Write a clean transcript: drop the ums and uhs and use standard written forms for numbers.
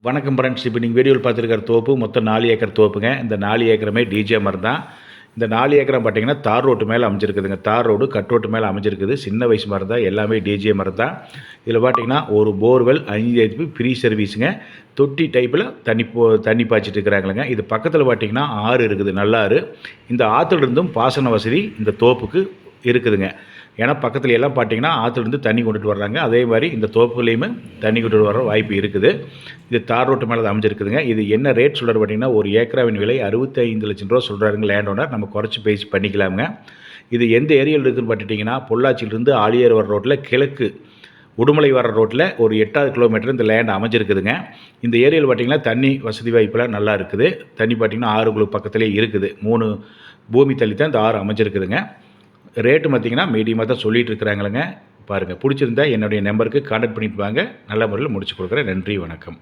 வணக்கம் ஃப்ரெண்ட்ஸ். இப்போ நீங்கள் வீடியோவில் பார்த்துருக்கிற தோப்பு மொத்தம் 4 ஏக்கர் தோப்புங்க. இந்த 4 ஏக்கருமே டிஜே மரம் தான். இந்த 4 ஏக்கரம் பார்த்தீங்கன்னா தார் ரோட்டு மேலே அமைஞ்சிருக்குதுங்க. தார் ரோடு கட் ரோட்டு மேலே அமைஞ்சிருக்குது. சின்ன வயசு மரம் தான், எல்லாமே டிஜே மரம் தான். இதில் பார்த்தீங்கன்னா ஒரு போர்வெல் 5 HP ஃப்ரீ சர்வீஸுங்க. தொட்டி டைப்பில் தண்ணி பாய்ச்சிட்டு இருக்கிறாங்களுங்க. இது பக்கத்தில் பார்த்தீங்கன்னா ஆறு இருக்குது, நல்ல ஆறு. இந்த ஆற்றுலேருந்தும் பாசன வசதி இந்த தோப்புக்கு இருக்குதுங்க. ஏன்னா பக்கத்தில் எல்லாம் பார்த்தீங்கன்னா ஆற்றுலேருந்து தண்ணி கொண்டுட்டு வர்றாங்க. அதே மாதிரி இந்த தோப்புலேயுமே தண்ணி கொண்டுட்டு வர வாய்ப்பு இருக்குது. இது தார் ரோட்டு மேலே அமைஞ்சிருக்குதுங்க. இது என்ன ரேட் சொல்கிறது பார்த்தீங்கன்னா, ஒரு ஏக்கராவின் விலை 65 லட்சம் ரூபா சொல்கிறாருங்க லேண்ட் ஓனர். நம்ம குறைச்சி பேசி பண்ணிக்கலாமுங்க. இது எந்த ஏரியாவில் இருக்குதுன்னு பார்த்துட்டிங்கன்னா, பொள்ளாச்சியிலிருந்து ஆழியார் வர ரோட்டில் கிழக்கு உடுமலை வர ரோட்டில் ஒரு 8வது கிலோமீட்டர் இந்த லேண்ட் அமைஞ்சிருக்குதுங்க. இந்த ஏரியாவில் பார்த்திங்கன்னா தண்ணி வசதி வாய்ப்பெல்லாம் நல்லா இருக்குது. தண்ணி பார்த்திங்கன்னா ஆறுகளுக்கு பக்கத்துலேயே இருக்குது. 3 பூமி தள்ளி தான் இந்த ஆறு அமைஞ்சிருக்குதுங்க. ரேட்டு பார்த்திங்கன்னா மீடியமாக தான் சொல்லிகிட்டு இருக்கிறாங்களுங்க. பாருங்கள், பிடிச்சிருந்தா என்னுடைய நம்பருக்கு கான்டாக்ட் பண்ணிட்டு வாங்க. நல்ல முறையில் முடிச்சு கொடுக்குறேன். நன்றி, வணக்கம்.